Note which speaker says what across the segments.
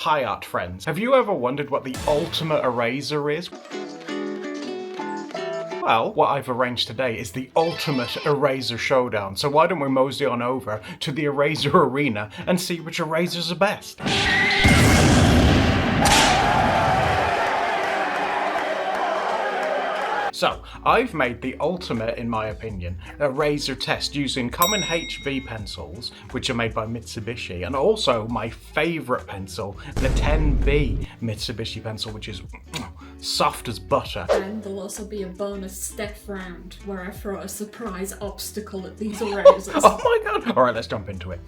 Speaker 1: Hi art friends, have you ever wondered what the ultimate eraser is? Well, what I've arranged today is the ultimate eraser showdown, so why don't we mosey on over to the eraser arena and see which erasers are best? So, I've made the ultimate, in my opinion, eraser test using common HB pencils, which are made by Mitsubishi, and also my favourite pencil, the 10B Mitsubishi pencil, which is soft as butter.
Speaker 2: And there'll also be a bonus Steph round where I throw a surprise obstacle at these erasers.
Speaker 1: Oh my god! Alright, let's jump into it.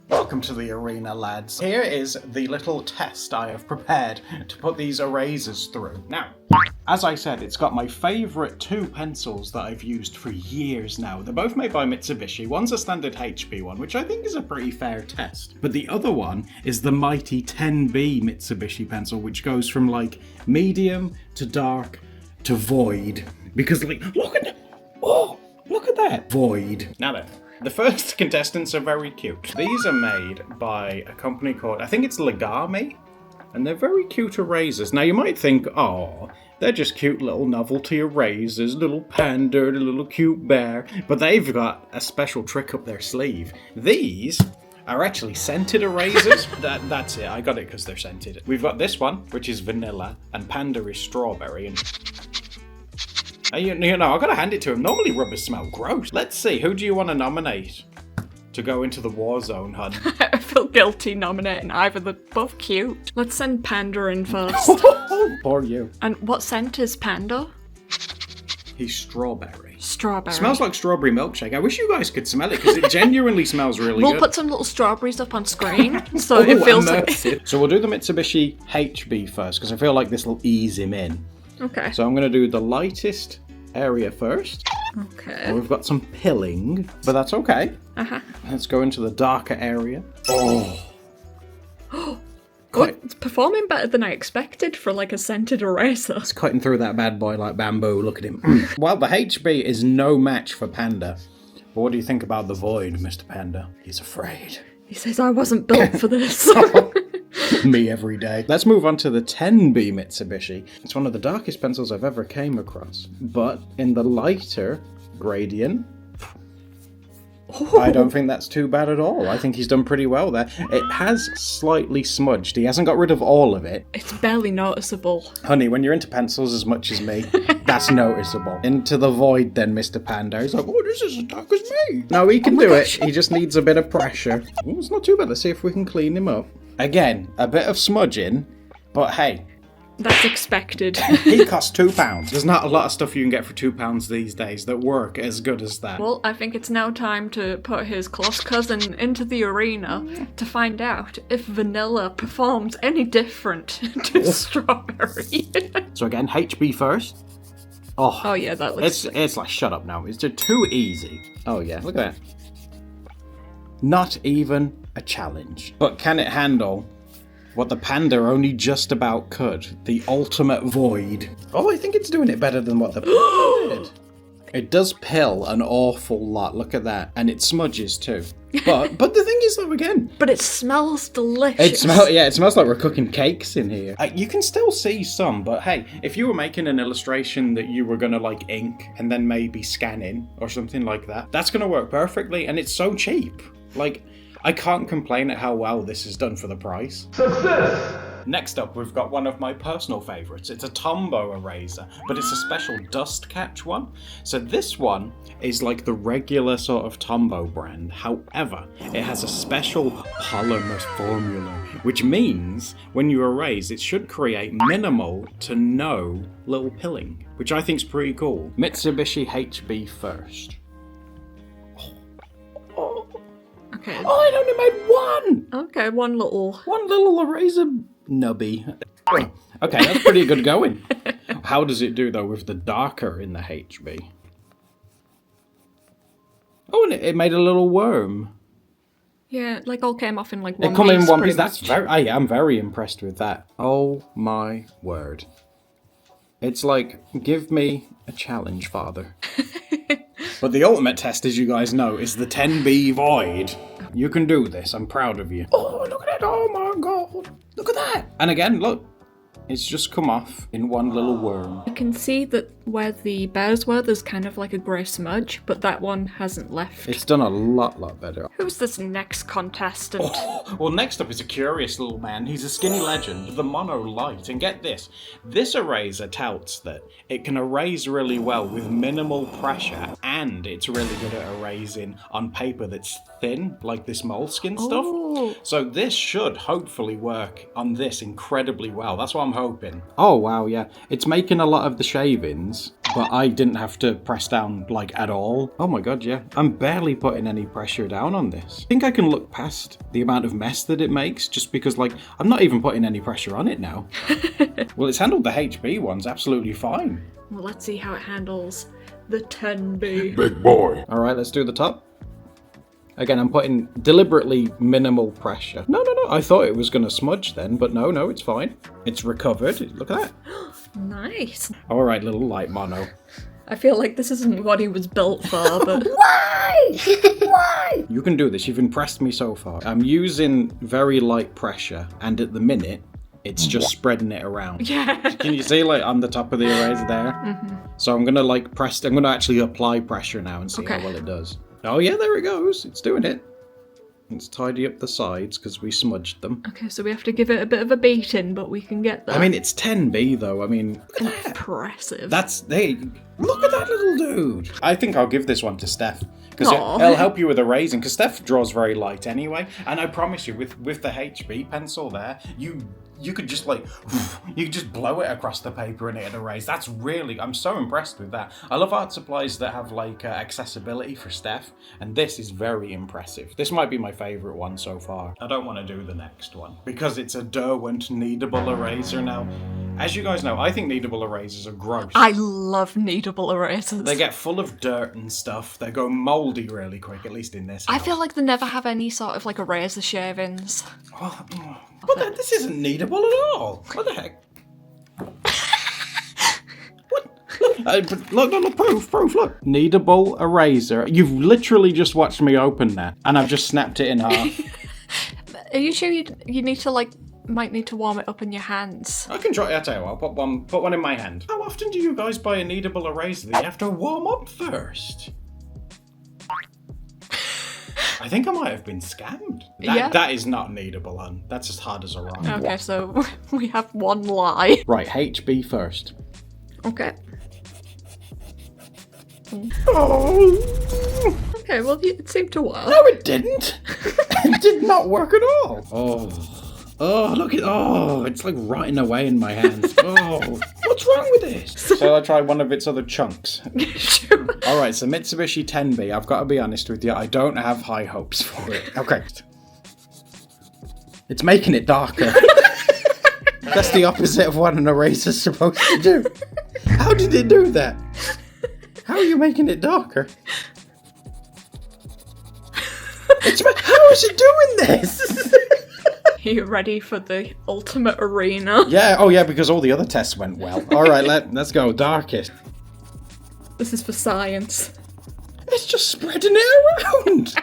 Speaker 1: Welcome to the arena, lads. Here is the little test I have prepared to put these erasers through. Now, as I said, it's got my favourite two pencils that I've used for years now. They're both made by Mitsubishi. One's a standard HB one, which I think is a pretty fair test. But the other one is the mighty 10B Mitsubishi pencil, which goes from like medium to dark to void. Because like, look at that! Void. Now then. The first contestants are very cute. These are made by a company called, I think it's Legami, and they're very cute erasers. Now you might think, oh, they're just cute little novelty erasers, little panda, a little cute bear, but they've got a special trick up their sleeve. These are actually scented erasers. That's it, I got it because they're scented. We've got this one, which is vanilla, and panda is strawberry, and you know, I've got to hand it to him. Normally rubbers smell gross. Let's see, who do you want to nominate to go into the war zone, hun?
Speaker 2: I feel guilty nominating either. They're both cute. Let's send Panda in first.
Speaker 1: Poor you.
Speaker 2: And what scent is Panda?
Speaker 1: He's strawberry.
Speaker 2: Strawberry.
Speaker 1: Smells like strawberry milkshake. I wish you guys could smell it because it genuinely smells really good.
Speaker 2: We'll put some little strawberries up on screen so it feels
Speaker 1: immersive. So we'll do the Mitsubishi HB first because I feel like this will ease him in.
Speaker 2: Okay.
Speaker 1: So I'm going to do the lightest area first.
Speaker 2: Okay.
Speaker 1: And we've got some pilling, but that's okay.
Speaker 2: Uh-huh.
Speaker 1: Let's go into the darker area. Oh.
Speaker 2: It's performing better than I expected for like a scented eraser.
Speaker 1: It's cutting through that bad boy like bamboo. Look at him. Well, the HB is no match for Panda. But what do you think about the Void, Mr. Panda? He's afraid.
Speaker 2: He says I wasn't built for this.
Speaker 1: Me every day. Let's move on to the 10B Mitsubishi. It's one of the darkest pencils I've ever came across. But in the lighter gradient, I don't think that's too bad at all. I think he's done pretty well there. It has slightly smudged. He hasn't got rid of all of it.
Speaker 2: It's barely noticeable.
Speaker 1: Honey, when you're into pencils as much as me, that's noticeable. Into the Void then, Mr. Panda. He's like, oh, this is as dark as me. No, he can do it. He just needs a bit of pressure. Ooh, it's not too bad. Let's see if we can clean him up. Again, a bit of smudging, but hey.
Speaker 2: That's expected.
Speaker 1: He costs £2. There's not a lot of stuff you can get for £2 these days that work as good as that.
Speaker 2: Well, I think it's now time to put his close cousin into the arena to find out if vanilla performs any different to strawberry.
Speaker 1: So again, HB first.
Speaker 2: Oh yeah, that looks...
Speaker 1: It's like, shut up now. It's just too easy. Oh yeah, look at that. Not even a challenge. But can it handle what the Panda only just about could? The ultimate Void. Oh, I think it's doing it better than what the Panda did. It does pill an awful lot. Look at that. And it smudges too. But the thing is though, again.
Speaker 2: But it smells delicious.
Speaker 1: It smells like we're cooking cakes in here. You can still see some, but hey, if you were making an illustration that you were gonna like ink and then maybe scan in or something like that, that's gonna work perfectly, and it's so cheap. Like, I can't complain at how well this is done for the price. Success! Next up, we've got one of my personal favourites. It's a Tombow eraser, but it's a special dust catch one. So this one is like the regular sort of Tombow brand. However, it has a special polymer formula, which means when you erase, it should create minimal to no little pilling, which I think is pretty cool. Mitsubishi HB first.
Speaker 2: Okay.
Speaker 1: Oh, I only made one!
Speaker 2: Okay, one little
Speaker 1: eraser nubby. Okay, that's pretty good going. How does it do, though, with the darker in the HB? Oh, and it made a little worm.
Speaker 2: Yeah, like all came off in like one piece.
Speaker 1: It come in one piece. That's I'm very impressed with that. Oh, my word. It's like, give me a challenge, Father. But the ultimate test, as you guys know, is the 10B Void. You can do this. I'm proud of you. Oh, look at that. Oh my god. Look at that. And again, look. It's just come off in one little worm.
Speaker 2: I can see that where the bears were, there's kind of like a grey smudge, but that one hasn't left.
Speaker 1: It's done a lot better.
Speaker 2: Who's this next contestant?
Speaker 1: Oh, well, next up is a curious little man. He's a skinny legend, the Mono Light. And get this eraser touts that it can erase really well with minimal pressure, and it's really good at erasing on paper that's thin, like this moleskin stuff.
Speaker 2: Oh.
Speaker 1: So this should hopefully work on this incredibly well. That's what I'm hoping. Oh, wow, yeah. It's making a lot of the shavings, but I didn't have to press down, like, at all. Oh my god, yeah. I'm barely putting any pressure down on this. I think I can look past the amount of mess that it makes, just because, like, I'm not even putting any pressure on it now. Well, it's handled the HB ones absolutely fine.
Speaker 2: Well, let's see how it handles the 10B.
Speaker 1: Big boy. All right, let's do the top. Again, I'm putting deliberately minimal pressure. No. I thought it was going to smudge then, but no, it's fine. It's recovered. Look at that.
Speaker 2: Nice.
Speaker 1: All right, little light mono.
Speaker 2: I feel like this isn't what he was built for, but...
Speaker 1: Why? Why? You can do this. You've impressed me so far. I'm using very light pressure, and at the minute, it's just spreading it around.
Speaker 2: Yeah.
Speaker 1: Can you see, like, on the top of the eraser there? Mm-hmm. So I'm going to, like, I'm going to actually apply pressure now and see how well it does. Oh yeah, there it goes. It's doing it. Let's tidy up the sides because we smudged them.
Speaker 2: Okay, so we have to give it a bit of a beating, but we can get there.
Speaker 1: I mean, it's 10B though. I mean,
Speaker 2: impressive.
Speaker 1: Look at that little dude. I think I'll give this one to Steph because it'll help you with erasing. Because Steph draws very light anyway, and I promise you, with the HB pencil there, you could just you could just blow it across the paper and it'd erase. That's really, I'm so impressed with that. I love art supplies that have like accessibility for Steph, and this is very impressive. This might be my favourite one so far. I don't want to do the next one because it's a Derwent Kneadable eraser now. As you guys know, I think Kneadable erasers are gross.
Speaker 2: I love Kneadable erasers.
Speaker 1: They get full of dirt and stuff. They go mouldy really quick, at least in this house.
Speaker 2: I feel like they never have any sort of like eraser shavings.
Speaker 1: But this isn't Kneadable at all. What the heck? What? Look, proof, look. Kneadable eraser. You've literally just watched me open that, and I've just snapped it in half.
Speaker 2: Are you sure you need to might need to warm it up in your hands?
Speaker 1: I can try it. I'll tell you what, I'll put one in my hand. How often do you guys buy a Kneadable eraser that you have to warm up first? I think I might have been scammed. That is not Kneadable, hun. That's as hard as a rock.
Speaker 2: Okay, so we have one lie.
Speaker 1: Right, HB first.
Speaker 2: Okay.
Speaker 1: Oh.
Speaker 2: Okay, well, it seemed to work.
Speaker 1: No, it didn't. It did not work at all. Oh, look at it's like rotting away in my hands. Oh, what's wrong with this? So I try one of its other chunks.
Speaker 2: Sure.
Speaker 1: All right, so Mitsubishi 10B. I've got to be honest with you, I don't have high hopes for it. Okay. It's making it darker. That's the opposite of what an eraser's supposed to do. How did it do that? How are you making it darker? How is it doing this?
Speaker 2: Are you ready for the ultimate arena?
Speaker 1: Yeah, because all the other tests went well. All right, let's go. Darkest.
Speaker 2: This is for science.
Speaker 1: It's just spreading it around.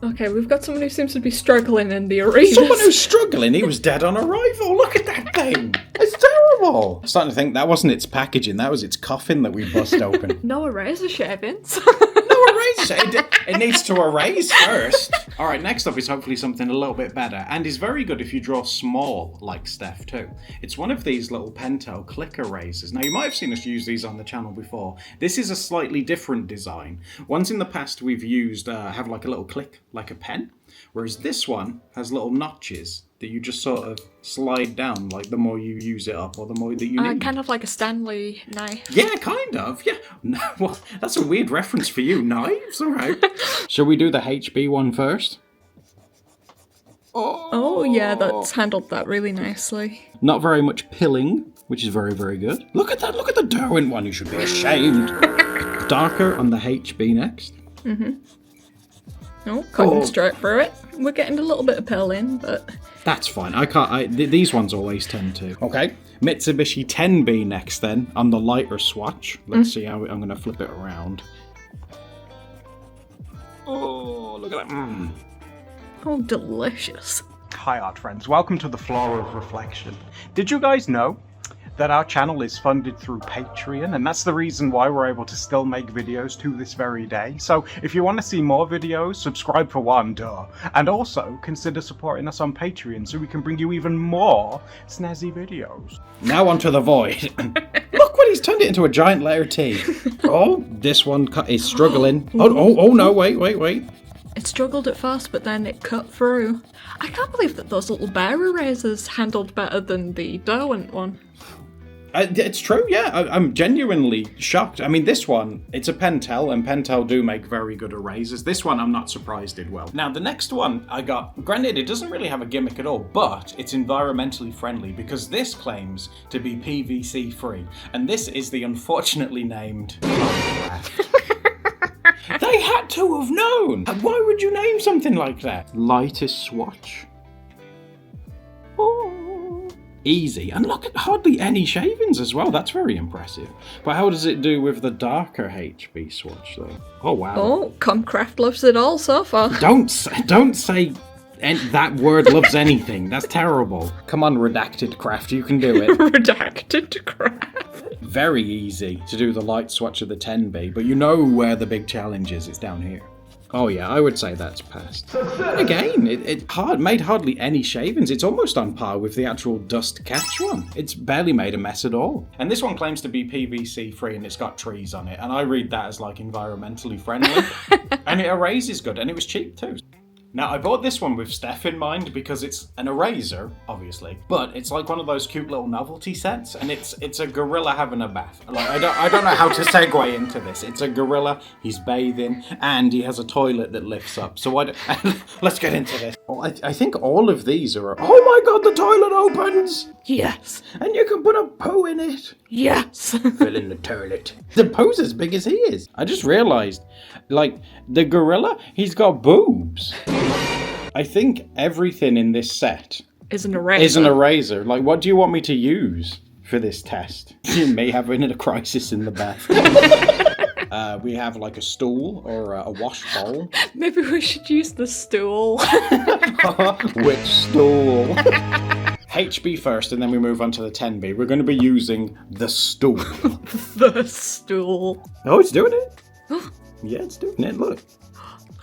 Speaker 2: Okay, we've got someone who seems to be struggling in the arena.
Speaker 1: Someone who's struggling? He was dead on arrival. Look at that thing. It's terrible. I'm starting to think that wasn't its packaging. That was its coffin that we bust open.
Speaker 2: No eraser shavings.
Speaker 1: It needs to erase first. All right, next up is hopefully something a little bit better, and is very good if you draw small, like Steph too. It's one of these little Pentel Clic erasers. Now, you might have seen us use these on the channel before. This is a slightly different design. Ones in the past we've used have like a little click, like a pen, whereas this one has little notches that you just sort of slide down, like the more you use it up or the more that you need.
Speaker 2: Kind of like a Stanley knife.
Speaker 1: Yeah, kind of, yeah. No, well, that's a weird reference for you, knives, all right. Shall we do the HB one first?
Speaker 2: Oh, yeah, that's handled that really nicely.
Speaker 1: Not very much pilling, which is very, very good. Look at that, look at the Derwent one, you should be ashamed. Darker on the HB next. Mm-hmm.
Speaker 2: Oh, cutting straight through it. We're getting a little bit of pill in, but...
Speaker 1: That's fine. These ones always tend to. Okay. Mitsubishi 10B next then, on the lighter swatch. Let's see how I'm going to flip it around. Oh, look at that.
Speaker 2: Oh, delicious.
Speaker 1: Hi art friends, welcome to the Floor of Reflection. Did you guys know that our channel is funded through Patreon, and that's the reason why we're able to still make videos to this very day. So if you want to see more videos, subscribe for one, duh. And also consider supporting us on Patreon so we can bring you even more snazzy videos. Now onto the void. Look what he's turned it into, a giant letter T. Oh, this one is struggling. Oh no, wait.
Speaker 2: It struggled at first, but then it cut through. I can't believe that those little bear erasers handled better than the Derwent one.
Speaker 1: It's true, yeah. I'm genuinely shocked. I mean, this one, it's a Pentel, and Pentel do make very good erasers. This one, I'm not surprised did well. Now, the next one I got, granted, it doesn't really have a gimmick at all, but it's environmentally friendly because this claims to be PVC free, and this is the unfortunately named KumCraft. They had to have known! Why would you name something like that? Lightest swatch. Oh. Easy, and look at hardly any shavings as well. That's very impressive. But how does it do with the darker HB swatch though? Oh wow.
Speaker 2: Oh, KumCraft loves it all so far.
Speaker 1: Don't say that word loves anything. That's terrible. Come on, redacted craft, you can do it.
Speaker 2: Redacted craft.
Speaker 1: Very easy to do the light swatch of the 10B, but you know where the big challenge is. It's down here. Oh yeah, I would say that's passed. And again, it made hardly any shavings. It's almost on par with the actual dust catch one. It's barely made a mess at all. And this one claims to be PVC free and it's got trees on it. And I read that as like environmentally friendly. And it erases good, and it was cheap too. Now, I bought this one with Steph in mind because it's an eraser, obviously, but it's like one of those cute little novelty sets, and it's a gorilla having a bath. Like I don't know how to segue into this. It's a gorilla, he's bathing, and he has a toilet that lifts up. So let's get into this. Oh, I think all of these are... Oh my god, the toilet opens!
Speaker 2: Yes.
Speaker 1: And you can put a poo in it.
Speaker 2: Yes.
Speaker 1: Fill in the toilet. The poo's as big as he is. I just realised, like, the gorilla, he's got boobs. I think everything in this set
Speaker 2: is an eraser.
Speaker 1: Like, what do you want me to use for this test? You may have in a crisis in the bath. We have like a stool or a wash bowl.
Speaker 2: Maybe we should use the stool.
Speaker 1: Which stool? HB first, and then we move on to the 10B. We're going to be using the stool.
Speaker 2: The stool.
Speaker 1: Oh, it's doing it. Yeah, it's doing it. Look.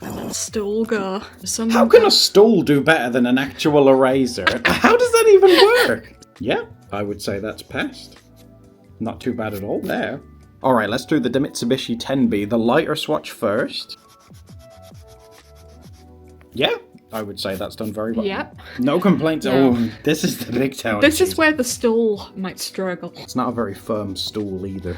Speaker 2: That stool go.
Speaker 1: How can a stool do better than an actual eraser? How does that even work? Yeah, I would say that's passed. Not too bad at all there. Alright, let's do the Mitsubishi 10B, the lighter swatch first. Yeah, I would say that's done very well.
Speaker 2: Yep.
Speaker 1: No complaints.
Speaker 2: No.
Speaker 1: Oh, this is the big challenge.
Speaker 2: This is where the stool might struggle.
Speaker 1: It's not a very firm stool either.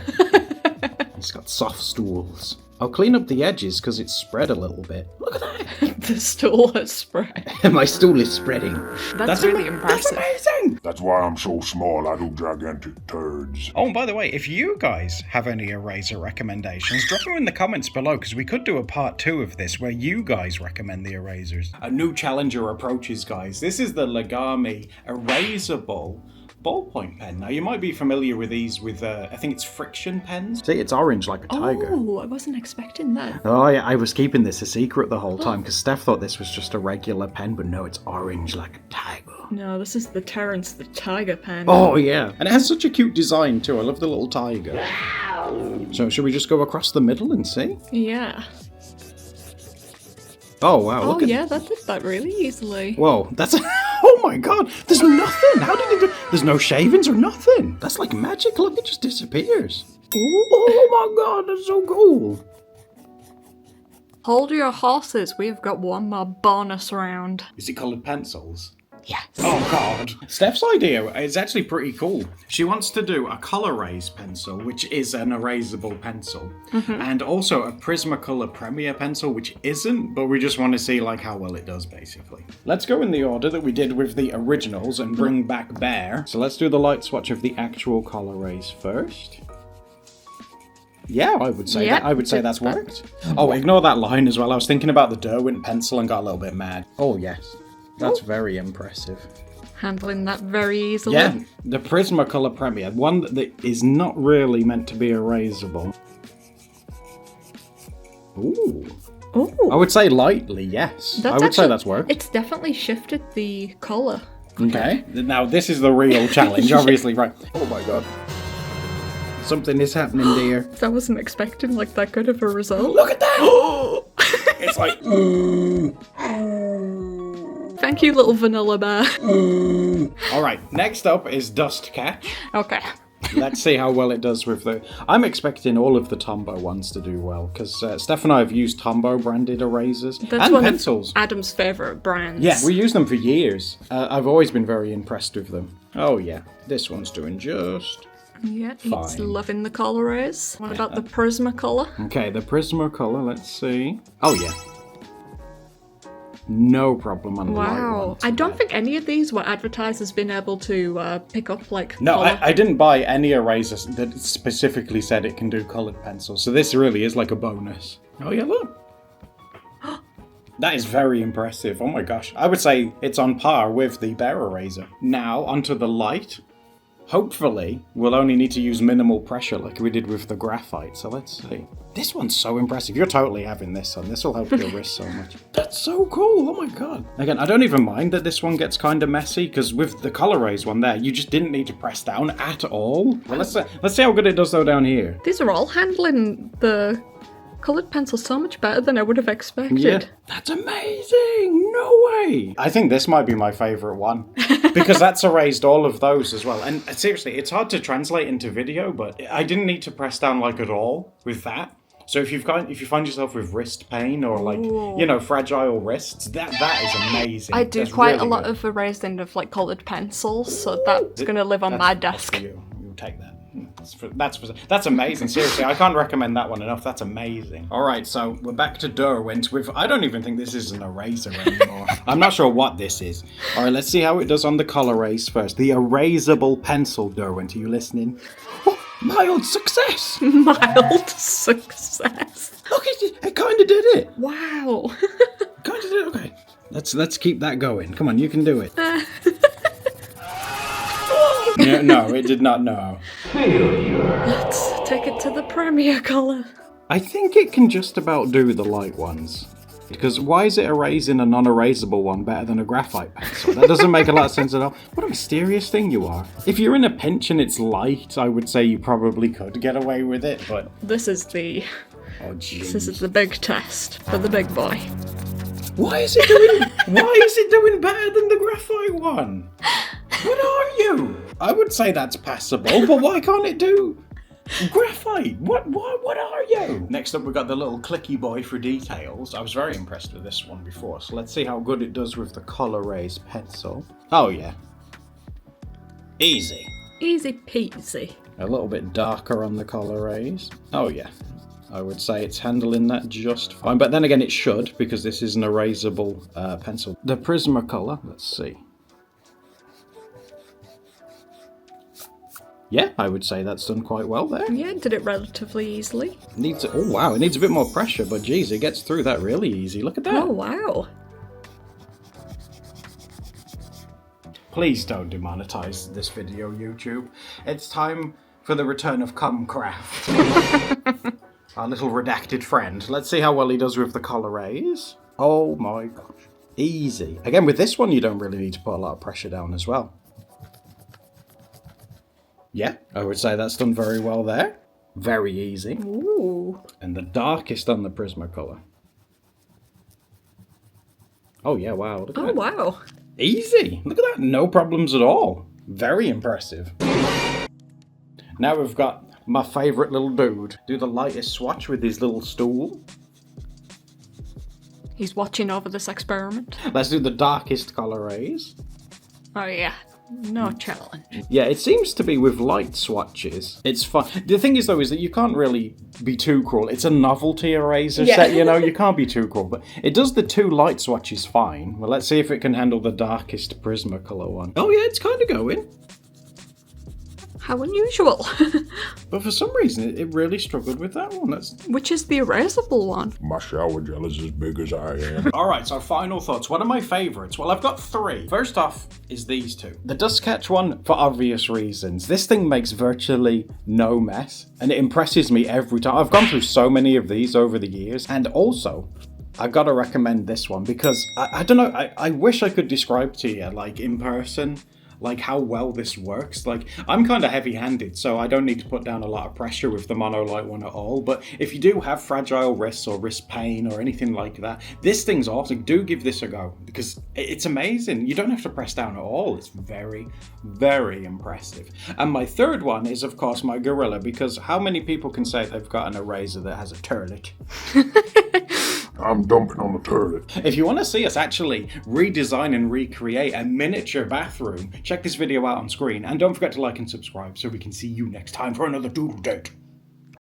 Speaker 1: It's got soft stools. I'll clean up the edges because it's spread a little bit. Look at that!
Speaker 2: The stool has spread.
Speaker 1: My stool is spreading.
Speaker 2: That's really impressive.
Speaker 1: That's amazing!
Speaker 3: That's why I'm so small, I do gigantic turds.
Speaker 1: Oh, and by the way, if you guys have any eraser recommendations, drop them in the comments below, because we could do a part 2 of this where you guys recommend the erasers. A new challenger approaches, guys. This is the Legami Erasable ballpoint pen. Now, you might be familiar with these with, I think it's friction pens. See, it's orange like a tiger.
Speaker 2: Oh, I wasn't expecting that.
Speaker 1: Oh, yeah, I was keeping this a secret the whole time because Steph thought this was just a regular pen, but no, it's orange like a tiger.
Speaker 2: No, this is the Terrence the Tiger pen.
Speaker 1: Oh, yeah. And it has such a cute design, too. I love the little tiger. Wow. So, should we just go across the middle and see?
Speaker 2: Yeah.
Speaker 1: Oh, wow.
Speaker 2: Oh, yeah, that did that really easily.
Speaker 1: Whoa, that's... Oh my god, there's nothing! How did it do... There's no shavings or nothing! That's like magic, look, it just disappears. Oh my god, that's so cool!
Speaker 2: Hold your horses, we've got one more bonus round.
Speaker 1: Is it coloured pencils?
Speaker 2: Yes.
Speaker 1: Oh god. Steph's idea is actually pretty cool. She wants to do a colour raise pencil, which is an erasable pencil, and also a Prismacolor Premier pencil, which isn't, but we just want to see like how well it does, basically. Let's go in the order that we did with the originals and bring back Bear. So let's do the light swatch of the actual colour raise first. Yeah, I would say that's worked. Oh, ignore that line as well. I was thinking about the Derwent pencil and got a little bit mad. Oh yes. That's very impressive.
Speaker 2: Handling that very easily.
Speaker 1: Yeah, the Prismacolor Premier, one that is not really meant to be erasable. Ooh.
Speaker 2: Oh.
Speaker 1: I would say lightly, yes. I would say that's worked.
Speaker 2: It's definitely shifted the colour.
Speaker 1: Okay. Now, this is the real challenge, obviously, right? Oh my god. Something is happening there.
Speaker 2: I wasn't expecting like that good of a result.
Speaker 1: Look at that! It's like...
Speaker 2: Thank you, little vanilla bear.
Speaker 1: Alright, next up is Dust Catch.
Speaker 2: Okay.
Speaker 1: Let's see how well it does with the... I'm expecting all of the Tombow ones to do well, because Steph and I have used Tombow branded erasers
Speaker 2: That's
Speaker 1: and
Speaker 2: one
Speaker 1: pencils.
Speaker 2: of Adam's favourite brands.
Speaker 1: Yeah, we use them for years. I've always been very impressed with them. Oh yeah, this one's doing just...
Speaker 2: Yeah, he's
Speaker 1: fine.
Speaker 2: loving the colours. What about the Prismacolor?
Speaker 1: Okay, the Prismacolor, let's see. Oh yeah. No problem on the light
Speaker 2: Wow.
Speaker 1: ones.
Speaker 2: I don't think any of these were advertised as being able to pick up like
Speaker 1: No,
Speaker 2: colour.
Speaker 1: I didn't buy any erasers that specifically said it can do coloured pencils, so this really is like a bonus. Oh yeah, look. That is very impressive. Oh my gosh. I would say it's on par with the Bear Eraser. Now, onto the light. Hopefully, we'll only need to use minimal pressure like we did with the graphite, so let's see. This one's so impressive. You're totally having this on. This will help your wrist so much. That's so cool. Oh my god. Again, I don't even mind that this one gets kind of messy, because with the Color Rays one there, you just didn't need to press down at all. Well, let's see how good it does though down here.
Speaker 2: These are all handling the coloured pencil so much better than I would have expected.
Speaker 1: Yeah, that's amazing. No way. I think this might be my favourite one. Because that's erased all of those as well. And seriously, it's hard to translate into video, but I didn't need to press down like at all with that. So if you find yourself with wrist pain or like, you know, fragile wrists, that is amazing.
Speaker 2: I do
Speaker 1: That's
Speaker 2: quite
Speaker 1: really
Speaker 2: a lot
Speaker 1: good.
Speaker 2: of erasing of like coloured pencils, so that's going to live on my
Speaker 1: That's
Speaker 2: desk.
Speaker 1: for you. You'll take that. That's amazing. Seriously, I can't recommend that one enough. That's amazing. All right, so we're back to Derwent with... I don't even think this is an eraser anymore. I'm not sure what this is. All right, let's see how it does on the Color Rays first. The Erasable Pencil, Derwent. Are you listening? Oh, mild success.
Speaker 2: Mild success.
Speaker 1: Look, it kind of did it.
Speaker 2: Wow.
Speaker 1: Kind of did it. Okay, let's keep that going. Come on, you can do it. No, it did not know.
Speaker 2: Let's take it to the premiere colour.
Speaker 1: I think it can just about do the light ones. Because why is it erasing a non-erasable one better than a graphite pencil? That doesn't make a lot of sense at all. What a mysterious thing you are. If you're in a pinch and it's light, I would say you probably could get away with it, but...
Speaker 2: This is the
Speaker 1: Oh,
Speaker 2: the big test for the big boy.
Speaker 1: Why is it doing better than the graphite one? What are you? I would say that's passable, but why can't it do graphite? What are you? Next up, we got the little clicky boy for details. I was very impressed with this one before, so let's see how good it does with the Color Rays pencil. Oh yeah. Easy.
Speaker 2: Easy peasy.
Speaker 1: A little bit darker on the Color Rays. Oh yeah. I would say it's handling that just fine. But then again, it should, because this is an erasable pencil. The Prismacolor, let's see. Yeah, I would say that's done quite well there.
Speaker 2: Yeah, did it relatively easily.
Speaker 1: Oh wow, it needs a bit more pressure, but geez, it gets through that really easy. Look at that.
Speaker 2: Oh, wow.
Speaker 1: Please don't demonetize this video, YouTube. It's time for the return of KumCraft. Our little redacted friend. Let's see how well he does with the Color Rays. Oh my gosh. Easy. Again, with this one, you don't really need to put a lot of pressure down as well. Yeah, I would say that's done very well there. Very easy.
Speaker 2: Ooh.
Speaker 1: And the darkest on the Prismacolor. Oh yeah, wow. Look at
Speaker 2: Oh,
Speaker 1: that.
Speaker 2: wow.
Speaker 1: Easy. Look at that. No problems at all. Very impressive. Now we've got my favourite little dude. Do the lightest swatch with his little stool.
Speaker 2: He's watching over this experiment.
Speaker 1: Let's do the darkest Color Rays.
Speaker 2: Oh, yeah. No challenge.
Speaker 1: Yeah, it seems to be with light swatches. It's fun. The thing is, though, is that you can't really be too cruel. It's a novelty eraser set, you know? You can't be too cruel. But it does the two light swatches fine. Well, let's see if it can handle the darkest Prismacolor one. Oh, yeah, it's kind of going.
Speaker 2: How unusual.
Speaker 1: But for some reason, it really struggled with that one.
Speaker 2: Which is the erasable one.
Speaker 3: My shower gel is as big as I am.
Speaker 1: Alright, so final thoughts. One of my favourites. Well, I've got three. First off is these two. The Dust Catch one, for obvious reasons. This thing makes virtually no mess, and it impresses me every time. I've gone through so many of these over the years, and also, I gotta recommend this one because I don't know, I wish I could describe to you, like, in person, like how well this works. Like, I'm kind of heavy-handed, so I don't need to put down a lot of pressure with the monolight one at all, but if you do have fragile wrists or wrist pain or anything like that, this thing's awesome. Do give this a go because it's amazing. You don't have to press down at all. It's very, very impressive. And my third one is, of course, my Gorilla, because how many people can say they've got an eraser that has a turlet?
Speaker 3: I'm dumping on the turlet.
Speaker 1: If you want to see us actually redesign and recreate a miniature bathroom, check this video out on screen, and don't forget to like and subscribe so we can see you next time for another Doodle Date.